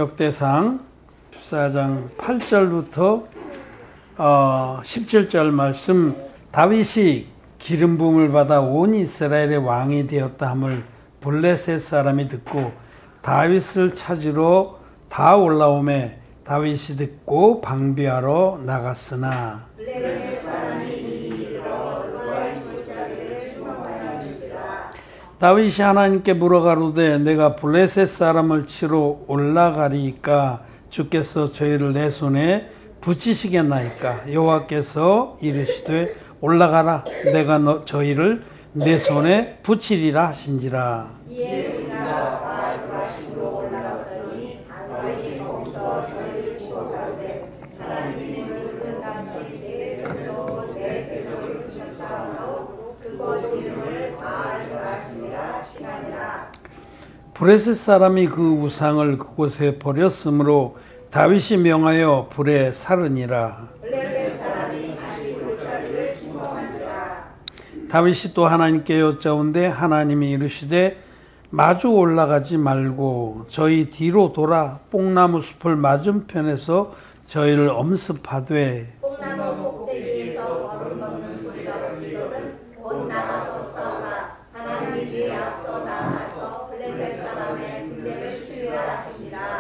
역대상 14장 8절부터 17절 말씀. 다윗이 기름 부음을 받아 온 이스라엘의 왕이 되었다 함을 블레셋 사람이 듣고 다윗을 찾으러 다 올라오매 다윗이 듣고 방비하러 나갔으나 다윗이 하나님께 물어가로되 내가 블레셋 사람을 치러 올라가리이까 주께서 저희를 내 손에 붙이시겠나이까. 여호와께서 이르시되 올라가라 내가 저희를 내 손에 붙이리라 하신지라. 블레셋 사람이 그 우상을 그곳에 버렸으므로 다윗이 명하여 불에 살으니라. 다윗이 또 하나님께 여짜온데 하나님이 이르시되 마주 올라가지 말고 저희 뒤로 돌아 뽕나무 숲을 맞은편에서 저희를 엄습하되 뽕나무 꼭대기에서 걸음걷는 소리가 들리거든 곧 나가서 싸우라. 하나님이 네 앞서 나가서 블레셋 사람의 군대를 치리라 하시니라.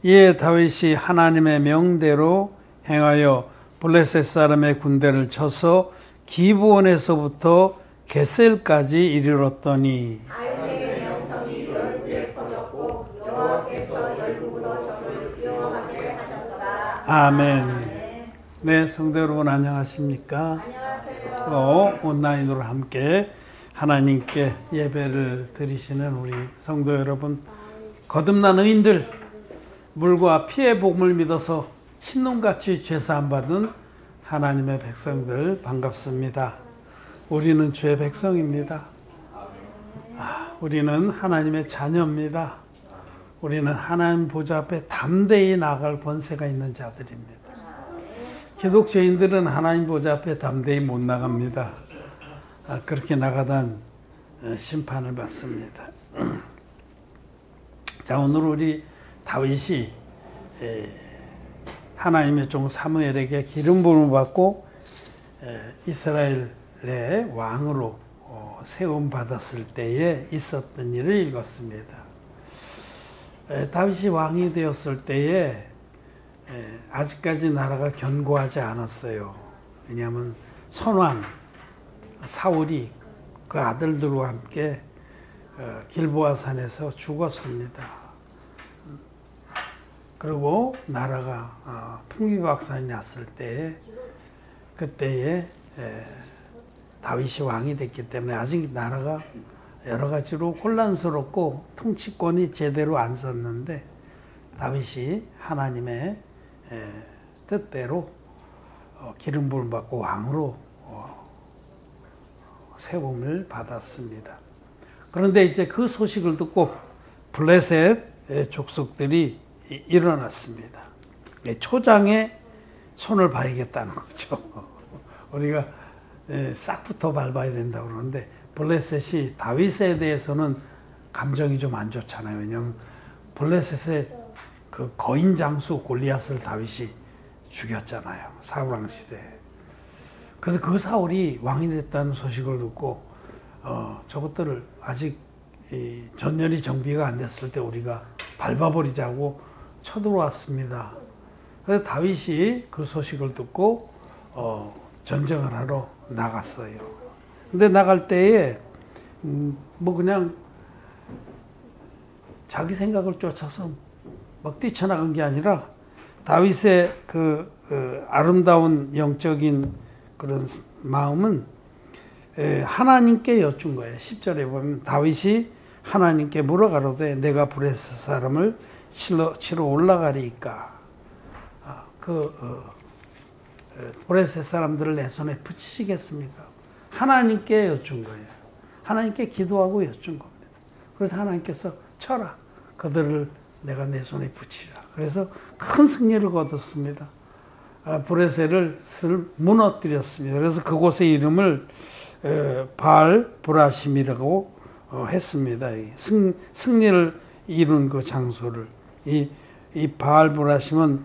이에 다윗이 하나님의 명대로 행하여 블레셋 사람의 군대를 쳐서 기브온에서부터 게셀까지 이르렀더니 다윗의 명성이 열국에 퍼졌고 여호와께서 열국으로 저를 두려워하게 하셨더라. 아멘. 네, 성도 여러분 안녕하십니까? 안녕하세요. 온라인으로 함께 하나님께 예배를 드리시는 우리 성도 여러분, 거듭난 의인들, 물과 피의 복음을 믿어서 흰놈같이 죄사함 받은 하나님의 백성들 반갑습니다. 우리는 주의 백성입니다. 우리는 하나님의 자녀입니다. 우리는 하나님 보좌 앞에 담대히 나아갈 권세가 있는 자들입니다. 기독교인들은 하나님 보좌 앞에 담대히 못 나갑니다. 그렇게 나가던 심판을 받습니다. 자, 오늘 우리 다윗이 하나님의 종 사무엘에게 기름 부음을 받고 이스라엘의 왕으로 세움 받았을 때에 있었던 일을 읽었습니다. 다윗이 왕이 되었을 때에 아직까지 나라가 견고하지 않았어요. 왜냐하면 선왕 사울이 그 아들들과 함께 길보아 산에서 죽었습니다. 그리고 나라가 풍비박산이 났을 때에 그때에 다윗이 왕이 됐기 때문에 아직 나라가 여러 가지로 혼란스럽고 통치권이 제대로 안 섰는데 다윗이 하나님의 뜻대로 기름 부음을 받고 왕으로 세움을 받았습니다. 그런데 이제 그 소식을 듣고 블레셋 족속들이 일어났습니다. 초장에 손을 봐야겠다는 거죠. 우리가 싹부터 밟아야 된다고 그러는데 블레셋이 다윗에 대해서는 감정이 좀 안 좋잖아요. 왜냐하면 블레셋의 그 거인 장수 골리앗을 다윗이 죽였잖아요. 사울왕 시대에. 그래서 그 사울이 왕이 됐다는 소식을 듣고 저것들을 아직 전열이 정비가 안 됐을 때 우리가 밟아버리자고 쳐들어왔습니다. 그래서 다윗이 그 소식을 듣고 전쟁을 하러 나갔어요. 근데 나갈 때에 뭐 그냥 자기 생각을 쫓아서 막 뛰쳐나간 게 아니라 다윗의 그 아름다운 영적인 그런 마음은 하나님께 여쭌 거예요. 10절에 보면 다윗이 하나님께 물어가로되 내가 블레셋 사람을 치러 올라가리이까. 블레셋 사람들을 내 손에 붙이시겠습니까? 하나님께 여쭌 거예요. 하나님께 기도하고 여쭌 겁니다. 그래서 하나님께서 쳐라. 그들을 내가 내 손에 붙이라. 그래서 큰 승리를 거뒀습니다. 브레셀을 무너뜨렸습니다. 그래서 그곳의 이름을 바알 브라심이라고 했습니다. 승리를 이룬 그 장소를. 이 이 바알브라심은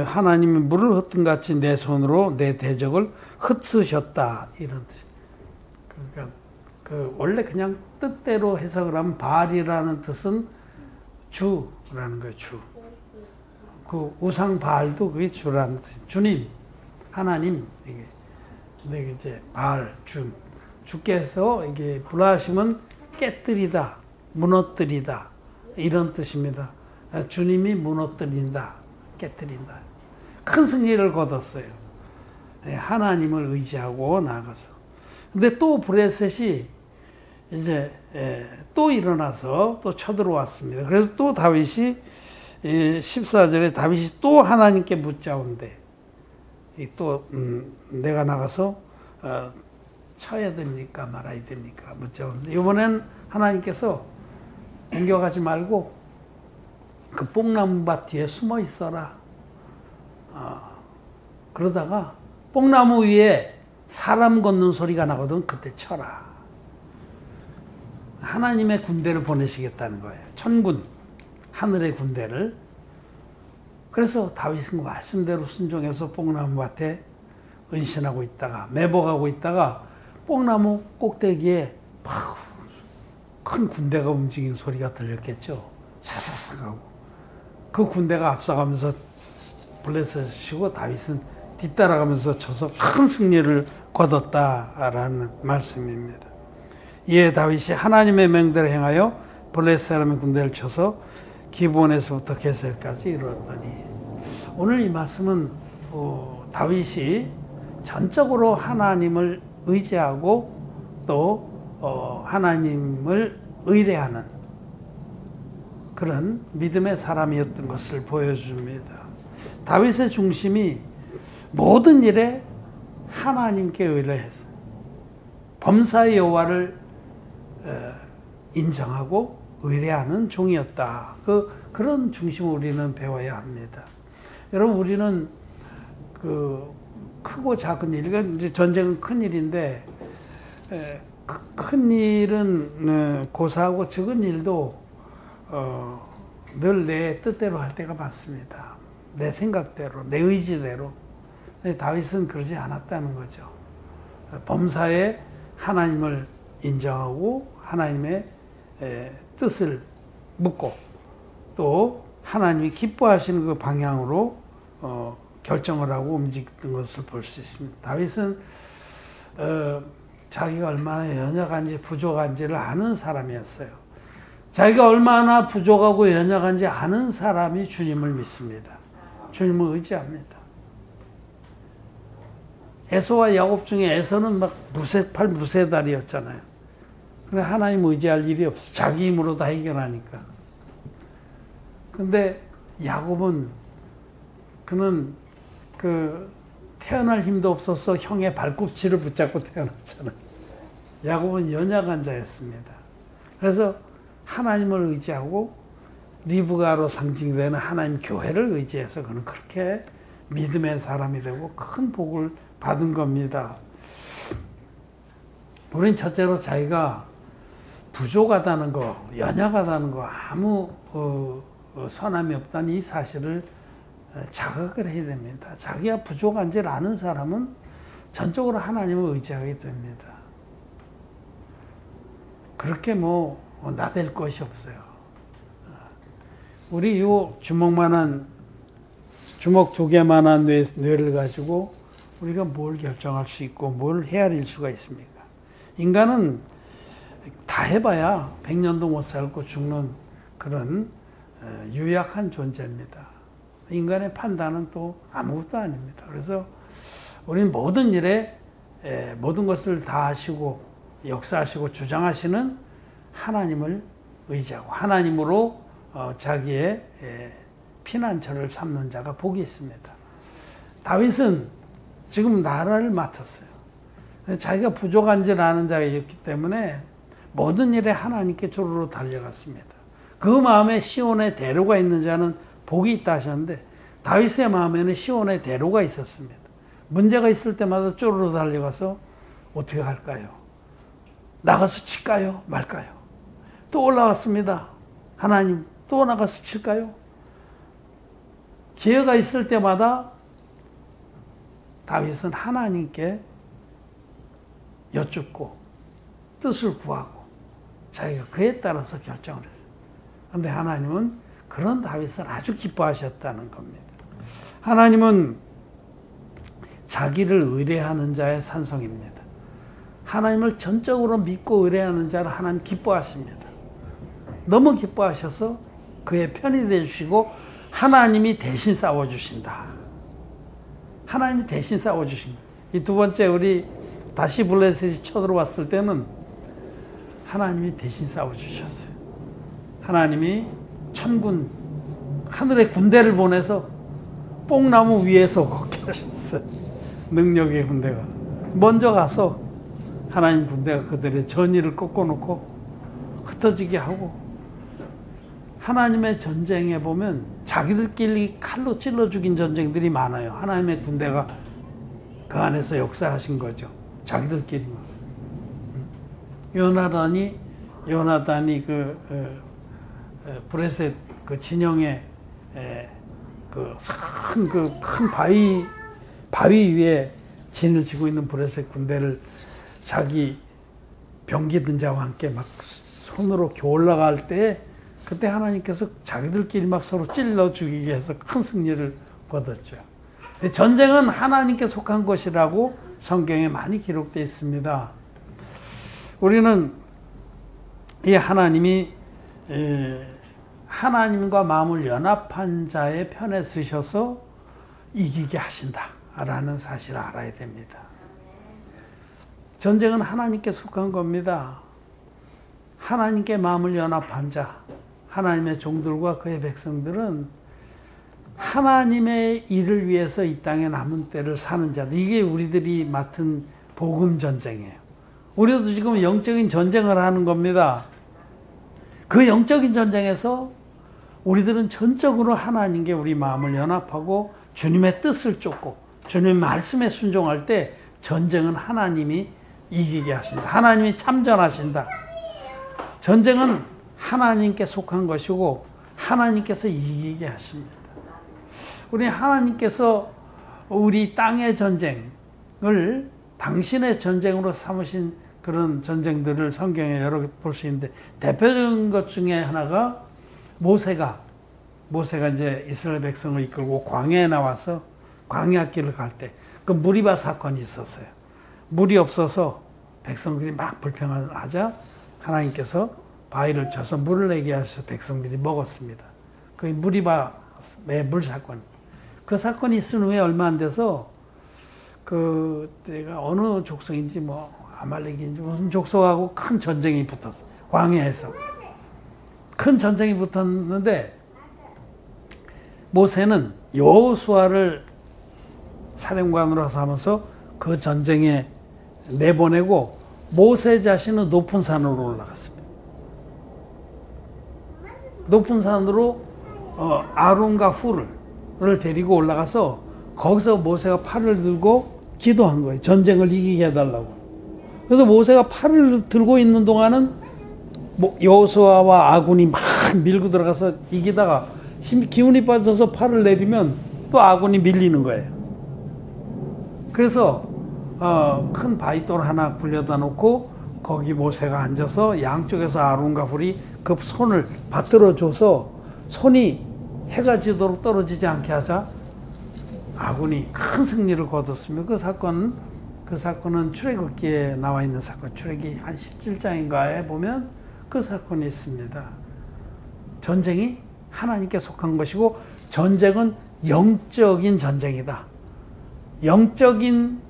하나님이 물을 흩은 같이 내 손으로 내 대적을 흩으셨다 이런 뜻. 그러니까 원래 그냥 뜻대로 해석을 하면 바알이라는 뜻은 주라는 거예요. 주. 그 우상 바알도 그게 주라는 뜻. 주님, 하나님 이게. 근데 이제 바알, 주께서 이게 브라심은 깨뜨리다, 무너뜨리다 이런 뜻입니다. 주님이 무너뜨린다, 깨뜨린다. 큰 승리를 거뒀어요. 하나님을 의지하고 나아가서. 근데 또 브레셋이 이제 또 일어나서 또 쳐들어왔습니다. 그래서 또 다윗이 14절에 다윗이 또 하나님께 묻자온대. 또 내가 나가서 쳐야 됩니까 말아야 됩니까 묻자온대. 이번엔 하나님께서 공격하지 말고 그 뽕나무밭 뒤에 숨어 있어라. 그러다가 뽕나무 위에 사람 걷는 소리가 나거든. 그때 쳐라. 하나님의 군대를 보내시겠다는 거예요. 천군, 하늘의 군대를. 그래서 다윗은 그 말씀대로 순종해서 뽕나무밭에 은신하고 있다가 매복하고 있다가 뽕나무 꼭대기에 막 큰 군대가 움직이는 소리가 들렸겠죠. 사사삭 하고. 그 군대가 앞서가면서 블레셋을 치고 다윗은 뒤따라가면서 쳐서 큰 승리를 거뒀다라는 말씀입니다. 이에 다윗이 하나님의 명대로 행하여 블레셋 사람의 군대를 쳐서 기브온에서부터 게셀까지 이루었더니, 오늘 이 말씀은 다윗이 전적으로 하나님을 의지하고 또 하나님을 의뢰하는 그런 믿음의 사람이었던 것을 보여줍니다. 다윗의 중심이 모든 일에 하나님께 의뢰해서 범사의 여호와를 인정하고 의뢰하는 종이었다. 그런 중심을 우리는 배워야 합니다. 여러분, 우리는 크고 작은 일, 그러니까 이제 전쟁은 큰 일인데 큰 일은 고사하고 적은 일도 늘 내 뜻대로 할 때가 많습니다. 내 생각대로, 내 의지대로. 다윗은 그러지 않았다는 거죠. 범사에 하나님을 인정하고 하나님의 뜻을 묻고 또 하나님이 기뻐하시는 그 방향으로 결정을 하고 움직였던 것을 볼 수 있습니다. 다윗은 자기가 얼마나 연약한지 부족한지를 아는 사람이었어요. 자기가 얼마나 부족하고 연약한지 아는 사람이 주님을 믿습니다. 주님을 의지합니다. 에서와 야곱 중에 에서는 막 무쇠팔 무쇠다리였잖아요. 근데 하나님 의지할 일이 없어. 자기 힘으로 다 해결하니까. 근데 야곱은 그는 태어날 힘도 없어서 형의 발꿈치를 붙잡고 태어났잖아요. 야곱은 연약한 자였습니다. 그래서 하나님을 의지하고 리브가로 상징되는 하나님 교회를 의지해서 그는 그렇게 믿음의 사람이 되고 큰 복을 받은 겁니다. 우린 첫째로 자기가 부족하다는 거, 연약하다는 거, 아무 선함이 없다는 이 사실을 자각을 해야 됩니다. 자기가 부족한지를 아는 사람은 전적으로 하나님을 의지하게 됩니다. 그렇게 나댈 것이 없어요. 우리 요 주먹 2개만한 뇌를 가지고 우리가 뭘 결정할 수 있고 뭘 헤아릴 수가 있습니까? 인간은 다 해봐야 100년도 못 살고 죽는 그런 유약한 존재입니다. 인간의 판단은 또 아무것도 아닙니다. 그래서 우리는 모든 일에 모든 것을 다 하시고 역사하시고 주장하시는 하나님을 의지하고 하나님으로 자기의 피난처를 삼는 자가 복이 있습니다. 다윗은 지금 나라를 맡았어요. 자기가 부족한 줄 아는 자였기 때문에 모든 일에 하나님께 조르르 달려갔습니다. 그 마음에 시온의 대로가 있는 자는 복이 있다 하셨는데 다윗의 마음에는 시온의 대로가 있었습니다. 문제가 있을 때마다 쪼르르 달려가서 어떻게 할까요? 나가서 칠까요? 말까요? 또 올라왔습니다. 하나님, 또 나가서 칠까요? 기회가 있을 때마다 다윗은 하나님께 여쭙고 뜻을 구하고 자기가 그에 따라서 결정을 했어요. 그런데 하나님은 그런 다윗을 아주 기뻐하셨다는 겁니다. 하나님은 자기를 의뢰하는 자의 산성입니다. 하나님을 전적으로 믿고 의뢰하는 자를 하나님 기뻐하십니다. 너무 기뻐하셔서 그의 편이 되주시고 하나님이 대신 싸워주신다. 하나님이 대신 싸워주신다. 이 두 번째 우리 다시 블레셋이 쳐들어왔을 때는 하나님이 대신 싸워주셨어요. 하나님이 천군, 하늘의 군대를 보내서 뽕나무 위에서 걷게 하셨어요. 능력의 군대가. 먼저 가서 하나님 군대가 그들의 전의를 꺾어놓고 흩어지게 하고, 하나님의 전쟁에 보면 자기들끼리 칼로 찔러 죽인 전쟁들이 많아요. 하나님의 군대가 그 안에서 역사하신 거죠. 자기들끼리만. 요나단이 브레셋 그 진영에 큰 바위 위에 진을 지고 있는 브레셋 군대를 자기 병기 든 자와 함께 막 손으로 이렇게 올라갈 때, 그때 하나님께서 자기들끼리 막 서로 찔러 죽이게 해서 큰 승리를 거뒀죠. 전쟁은 하나님께 속한 것이라고 성경에 많이 기록되어 있습니다. 우리는 이 하나님이 하나님과 마음을 연합한 자의 편에 서셔서 이기게 하신다라는 사실을 알아야 됩니다. 전쟁은 하나님께 속한 겁니다. 하나님께 마음을 연합한 자, 하나님의 종들과 그의 백성들은 하나님의 일을 위해서 이 땅에 남은 때를 사는 자들, 이게 우리들이 맡은 복음 전쟁이에요. 우리도 지금 영적인 전쟁을 하는 겁니다. 그 영적인 전쟁에서 우리들은 전적으로 하나님께 우리 마음을 연합하고 주님의 뜻을 쫓고 주님의 말씀에 순종할 때 전쟁은 하나님이 이기게 하신다. 하나님이 참전하신다. 전쟁은 하나님께 속한 것이고 하나님께서 이기게 하십니다. 우리 하나님께서 우리 땅의 전쟁을 당신의 전쟁으로 삼으신 그런 전쟁들을 성경에 여러 개 볼 수 있는데, 대표적인 것 중에 하나가 모세가 이제 이스라엘 백성을 이끌고 광야에 나와서 광야길을 갈 때 그 무리바 사건이 있었어요. 물이 없어서 백성들이 막 불평하자 하나님께서 바위를 쳐서 물을 내게 하셔서 백성들이 먹었습니다. 그 무리바의 물 사건. 그 사건이 있은 후에 얼마 안 돼서 그때가 어느 족속인지 아말렉인지 무슨 족속하고 큰 전쟁이 붙었어. 광야에서. 큰 전쟁이 붙었는데 모세는 여호수아를 사령관으로 삼아서 그 전쟁에 내보내고 모세 자신은 높은 산으로 올라갔습니다. 높은 산으로 아론과 훌을 데리고 올라가서 거기서 모세가 팔을 들고 기도한 거예요. 전쟁을 이기게 해달라고. 그래서 모세가 팔을 들고 있는 동안은 여호수아와 아군이 막 밀고 들어가서 이기다가 기운이 빠져서 팔을 내리면 또 아군이 밀리는 거예요. 그래서 큰 바위돌 하나 굴려다 놓고 거기 모세가 앉아서 양쪽에서 아론과 훌이 그 손을 받들어 줘서 손이 해가 지도록 떨어지지 않게 하자 아군이 큰 승리를 거뒀습니다. 그 사건은 출애굽기에 나와 있는 사건, 출애굽기 한 17장인가에 보면 그 사건이 있습니다. 전쟁이 하나님께 속한 것이고 전쟁은 영적인 전쟁이다. 영적인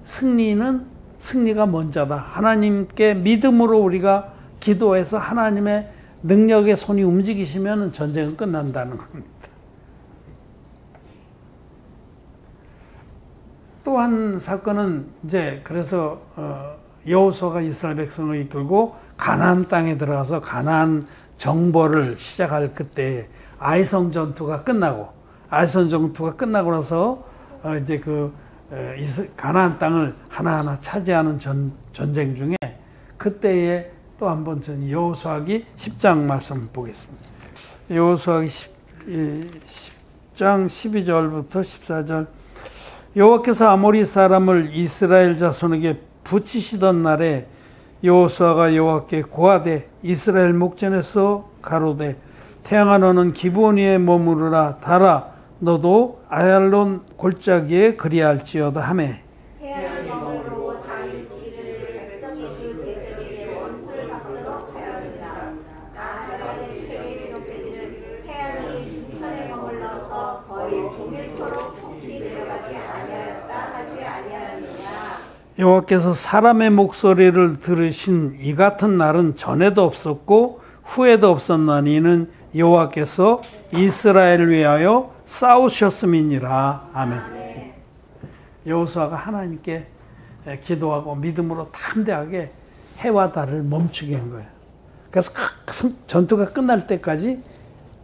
승리가 먼저다. 하나님께 믿음으로 우리가 기도해서 하나님의 능력의 손이 움직이시면 전쟁은 끝난다는 겁니다. 또 한 사건은 이제 그래서 여호수아가 이스라엘 백성을 이끌고 가나안 땅에 들어가서 가나안 정벌을 시작할 그때 아이성 전투가 끝나고 나서 이제 가나안 땅을 하나하나 차지하는 전쟁 중에 그때에 또 한 번 여호수아기 10장 말씀 보겠습니다. 여호수아기 10장 12절부터 14절. 여호와께서 아모리 사람을 이스라엘 자손에게 붙이시던 날에 여호수아가 여호와께 고하되 이스라엘 목전에서 가로되 태양아 너는 기브온 위에 머무르라. 달아 너도 아얄론 골짜기에 그리할지어다 하매 태양이 머무르고 달이 지를 백성이 그 대적에게 원수를 갚도록 하였느니라. 나 하나님의 책에 기록되기를 태양이 중천에 머물러서 거의 종일토록 속히 내려가지 아니하였다 하지 아니하였느냐. 여호와께서 사람의 목소리를 들으신 이 같은 날은 전에도 없었고 후에도 없었나니 이는 여호와께서 이스라엘을 위하여 싸우셨음이니라. 아멘. 여호수아가 하나님께 기도하고 믿음으로 담대하게 해와 달을 멈추게 한 거예요. 그래서 전투가 끝날 때까지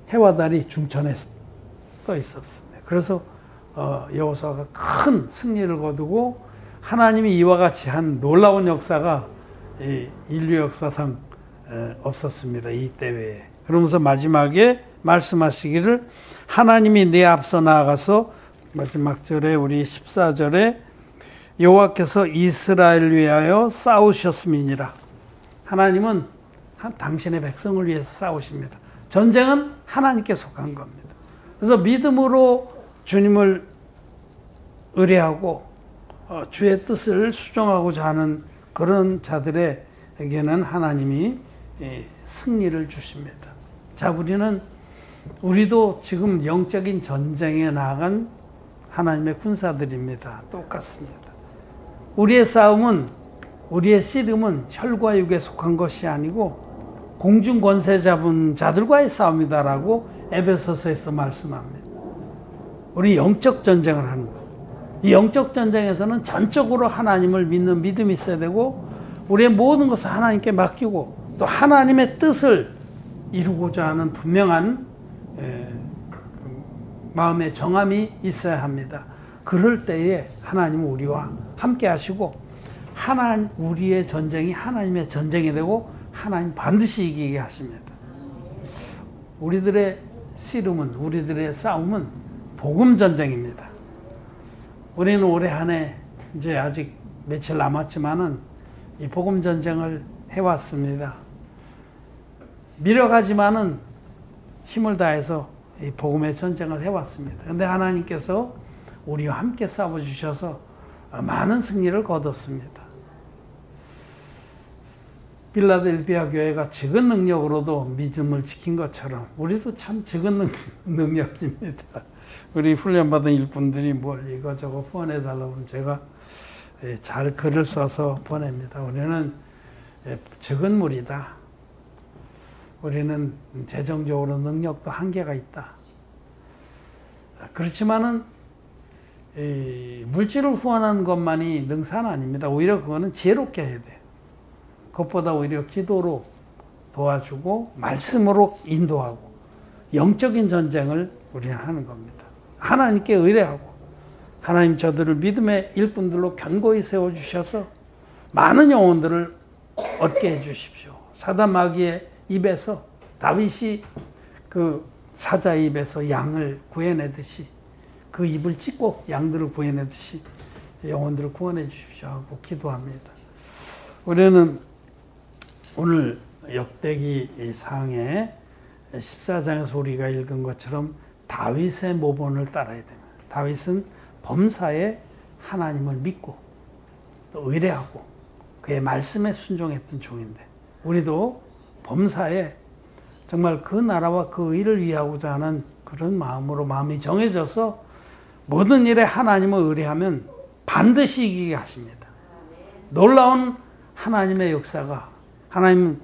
해와 달이 중천에 떠 있었습니다. 그래서 여호수아가 큰 승리를 거두고 하나님이 이와 같이 한 놀라운 역사가 인류 역사상 없었습니다. 이때 외에. 그러면서 마지막에 말씀하시기를 하나님이 내 앞서 나아가서 마지막 절에 우리 14절에 여호와께서 이스라엘을 위하여 싸우셨음이니라. 하나님은 당신의 백성을 위해서 싸우십니다. 전쟁은 하나님께 속한 겁니다. 그래서 믿음으로 주님을 의뢰하고 주의 뜻을 수종하고자 하는 그런 자들에게는 하나님이 승리를 주십니다. 자, 우리도 지금 영적인 전쟁에 나간 하나님의 군사들입니다. 똑같습니다. 우리의 싸움은, 우리의 씨름은 혈과 육에 속한 것이 아니고 공중 권세 잡은 자들과의 싸움이다라고 에베소서에서 말씀합니다. 우리 영적 전쟁을 하는 거예요. 이 영적 전쟁에서는 전적으로 하나님을 믿는 믿음이 있어야 되고 우리의 모든 것을 하나님께 맡기고 또 하나님의 뜻을 이루고자 하는 분명한 마음의 정함이 있어야 합니다. 그럴 때에 하나님은 우리와 함께 하시고 우리의 전쟁이 하나님의 전쟁이 되고 하나님 반드시 이기게 하십니다. 우리들의 씨름은, 우리들의 싸움은 복음 전쟁입니다. 우리는 올해 한 해 이제 아직 며칠 남았지만은 이 복음 전쟁을 해왔습니다. 미력하지만은 힘을 다해서 이 복음의 전쟁을 해왔습니다. 그런데 하나님께서 우리와 함께 싸워주셔서 많은 승리를 거뒀습니다. 빌라델피아 교회가 적은 능력으로도 믿음을 지킨 것처럼 우리도 참 적은 능력입니다. 우리 훈련받은 일꾼들이 뭘 이거저거 보내달라고 하면 제가 잘 글을 써서 보냅니다. 우리는 적은 무리다. 우리는 재정적으로 능력도 한계가 있다. 그렇지만은 물질을 후원하는 것만이 능사는 아닙니다. 오히려 그거는 지혜롭게 해야 돼요. 그것보다 오히려 기도로 도와주고 말씀으로 인도하고 영적인 전쟁을 우리는 하는 겁니다. 하나님께 의뢰하고 하나님 저들을 믿음의 일꾼들로 견고히 세워주셔서 많은 영혼들을 얻게 해주십시오. 사단 마귀의 입에서 다윗이 그 사자의 입에서 양을 구해내듯이 그 입을 찢고 양들을 구해내듯이 영혼들을 구원해 주십시오 하고 기도합니다. 우리는 오늘 역대기 상에 14장에서 우리가 읽은 것처럼 다윗의 모본을 따라야 됩니다. 다윗은 범사에 하나님을 믿고 또 의뢰하고 그의 말씀에 순종했던 종인데 우리도 범사에 정말 그 나라와 그 의를 위하고자 하는 그런 마음으로 마음이 정해져서 모든 일에 하나님을 의뢰하면 반드시 이기게 하십니다. 놀라운 하나님의 역사가 하나님은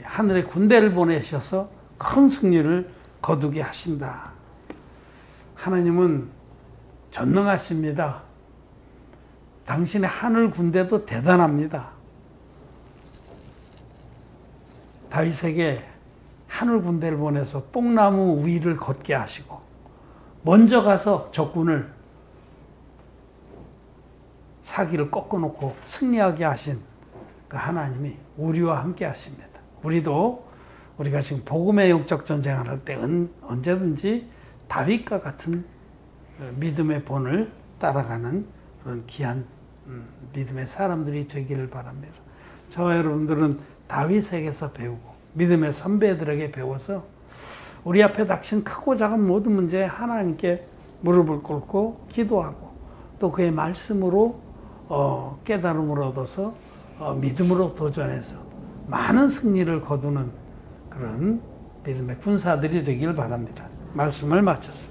하늘의 군대를 보내셔서 큰 승리를 거두게 하신다. 하나님은 전능하십니다. 당신의 하늘 군대도 대단합니다. 다윗에게 하늘 군대를 보내서 뽕나무 위를 걷게 하시고 먼저 가서 적군을 사기를 꺾어놓고 승리하게 하신 그 하나님이 우리와 함께 하십니다. 우리도 우리가 지금 복음의 영적 전쟁을 할 때 언제든지 다윗과 같은 믿음의 본을 따라가는 그런 귀한 믿음의 사람들이 되기를 바랍니다. 저와 여러분들은 다윗에게서 배우고 믿음의 선배들에게 배워서 우리 앞에 닥친 크고 작은 모든 문제에 하나님께 무릎을 꿇고 기도하고 또 그의 말씀으로 깨달음을 얻어서 믿음으로 도전해서 많은 승리를 거두는 그런 믿음의 군사들이 되길 바랍니다. 말씀을 마쳤습니다.